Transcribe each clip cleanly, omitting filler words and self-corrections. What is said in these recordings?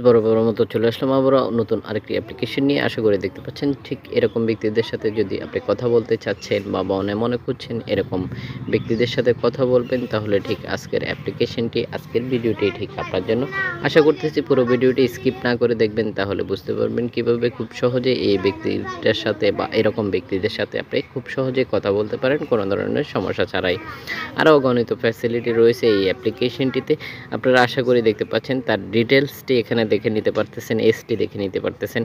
বরাবরের মতো চলে আসলাম আবারও নতুন আরেকটি অ্যাপ্লিকেশন নিয়ে। আশা করি দেখতে পাচ্ছেন ঠিক এরকম ব্যক্তিদের সাথে যদি আপনি কথা বলতে চাচ্ছেন বা মনে মনে খুঁজছেন এরকম ব্যক্তিদের সাথে কথা বলবেন, তাহলে ঠিক আজকের অ্যাপ্লিকেশনটি, আজকের ভিডিওটি ঠিক আপনার জন্য। আশা করতেছি পুরো ভিডিওটি স্কিপ না করে দেখবেন, তাহলে বুঝতে পারবেন কিভাবে খুব সহজে এই ব্যক্তিটার সাথে বা এরকম ব্যক্তিদের সাথে আপনি খুব সহজে কথা বলতে পারেন কোনো ধরনের সমস্যা ছাড়াই। আরও অগণিত ফ্যাসিলিটি রয়েছে এই অ্যাপ্লিকেশনটিতে। আপনারা আশা করি দেখতে পাচ্ছেন তার ডিটেলসটি এখানে দেখে নিতে পারতেছেন, এসটি দেখে নিতে পারতেছেন।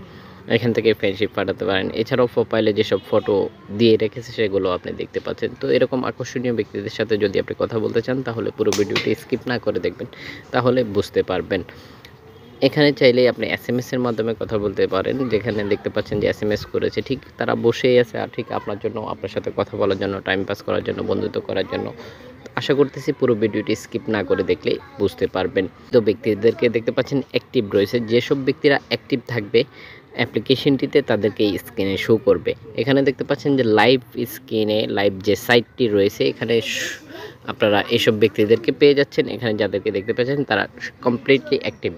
এখান থেকে ফ্রেন্ডশিপ পাঠাতে পারেন। এছাড়াও প্রোফাইলে যেসব ফটো দিয়ে রেখেছে সেগুলো আপনি দেখতে পাচ্ছেন। তো এরকম আকর্ষণীয় ব্যক্তিদের সাথে যদি আপনি কথা বলতে চান, তাহলে পুরো ভিডিওটি স্কিপ না করে দেখবেন, তাহলে বুঝতে পারবেন। এখানে চাইলেই আপনি এসএমএস এর মাধ্যমে কথা বলতে পারেন। যেখানে দেখতে পাচ্ছেন যে এসএমএস করেছে, ঠিক তারা বসেই আছে আর ঠিক আপনার জন্য, আপনার সাথে কথা বলার জন্য, টাইম পাস করার জন্য, বন্ধুত্ব করার জন্য। আশা করতেছি পুরো ভিডিওটি স্কিপ না করে দেখলেই বুঝতে পারবেন। তো ব্যক্তিদেরকে দেখতে পাচ্ছেন অ্যাক্টিভ রয়েছে। যেসব ব্যক্তিরা অ্যাক্টিভ থাকবে অ্যাপ্লিকেশনটিতে তাদেরকে স্ক্রিনে শো করবে। এখানে দেখতে পাচ্ছেন যে লাইভ স্ক্রিনে লাইভ যে সাইটটি রয়েছে, এখানে আপনারা এসব ব্যক্তিদেরকে পেয়ে যাচ্ছেন। এখানে যাদেরকে দেখতে পাচ্ছেন তারা কমপ্লিটলি অ্যাক্টিভ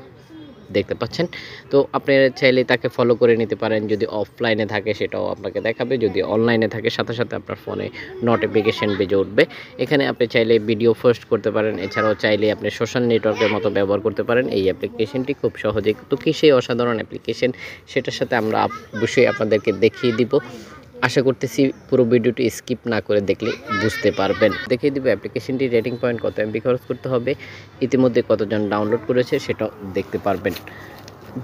দেখতে পাচ্ছেন। তো আপনি চাইলে তাকে ফলো করে নিতে পারেন। যদি অফলাইনে থাকে সেটাও আপনাকে দেখাবে, যদি অনলাইনে থাকে সাথে সাথে আপনার ফোনে নোটিফিকেশন বেজে উঠবে। এখানে আপনি চাইলে ভিডিও পোস্ট করতে পারেন। এছাড়াও চাইলে আপনি সোশ্যাল নেটওয়ার্কের মতো ব্যবহার করতে পারেন এই অ্যাপ্লিকেশনটি খুব সহজেই। তো কি সেই অসাধারণ অ্যাপ্লিকেশন, সেটার সাথে আমরা অবশ্যই আপনাদেরকে দেখিয়ে দিব। আশা করতেছি পুরো ভিডিওটি স্কিপ না করে দেখলে বুঝতে পারবেন। দেখিয়ে দিব অ্যাপ্লিকেশনটি রেটিং পয়েন্ট কত এমবি খরচ করতে হবে, ইতিমধ্যে কতজন ডাউনলোড করেছে সেটাও দেখতে পারবেন।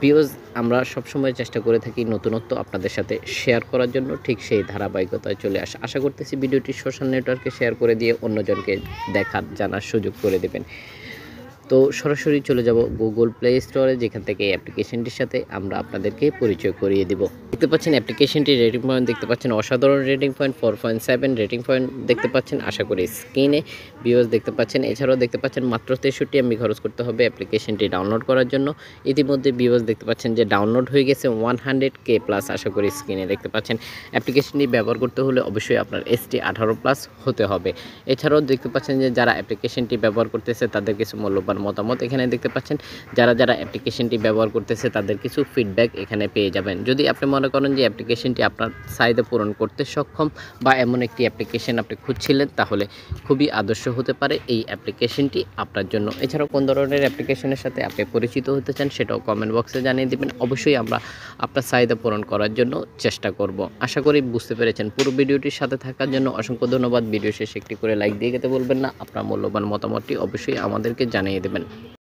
ভিউজ আমরা সবসময় চেষ্টা করে থাকি নতুনত্ব আপনাদের সাথে শেয়ার করার জন্য, ঠিক সেই ধারাবাহিকতায় চলে আসা। আশা করতেছি ভিডিওটি সোশ্যাল নেটওয়ার্কে শেয়ার করে দিয়ে অন্যজনকে দেখার জানার সুযোগ করে দেবেন। তো সরাসরি চলে যাব গুগল প্লে স্টোরে, যেখান থেকে এই অ্যাপ্লিকেশনটির সাথে আমরা আপনাদেরকে পরিচয় করিয়ে দিব। দেখতে পাচ্ছেন অ্যাপ্লিকেশনটির রেটিং পয়েন্ট দেখতে পাচ্ছেন অসাধারণ রেটিং পয়েন্ট 4.7 রেটিং পয়েন্ট দেখতে পাচ্ছেন। আশা করি স্ক্রিনে ভিউজ দেখতে পাচ্ছেন। এছাড়াও দেখতে পাচ্ছেন মাত্র 63 এমবি খরচ করতে হবে অ্যাপ্লিকেশনটি ডাউনলোড করার জন্য। ইতিমধ্যে ভিউজ দেখতে পাচ্ছেন যে ডাউনলোড হয়ে গেছে 100K প্লাস। আশা করি স্ক্রিনে দেখতে পাচ্ছেন। অ্যাপ্লিকেশনটি ব্যবহার করতে হলে অবশ্যই আপনার ST 18 প্লাস হতে হবে। এছাড়াও দেখতে পাচ্ছেন যে যারা অ্যাপ্লিকেশনটি ব্যবহার করতেছে তাদের কিছু মূল্যবান মতামত এখানে দেখতে পাচ্ছেন। যারা অ্যাপ্লিকেশনটি ব্যবহার করতেছে তাদের কিছু ফিডব্যাক এখানে পেয়ে যাবেন। যদি আপনি মনে করেন যে অ্যাপ্লিকেশনটি আপনার চাহিদা পূরণ করতে সক্ষম বা এমন একটি অ্যাপ্লিকেশন আপনি খুঁজছিলেন, তাহলে খুবই আদর্শ হতে পারে এই অ্যাপ্লিকেশনটি আপনার জন্য। এছাড়াও কোন ধরনের অ্যাপ্লিকেশনের সাথে আপনি পরিচিত হতে চান সেটাও কমেন্ট বক্সে জানিয়ে দেবেন। অবশ্যই আমরা আপনার চাহিদা পূরণ করার জন্য চেষ্টা করব। আশা করি বুঝতে পেরেছেন। পুরো ভিডিওটির সাথে থাকার জন্য অসংখ্য ধন্যবাদ। ভিডিও শেষে একটি করে লাইক দিয়ে যেতে বলবেন না। আপনার মূল্যবান মতামতটি অবশ্যই আমাদেরকে জানিয়ে দেবেন।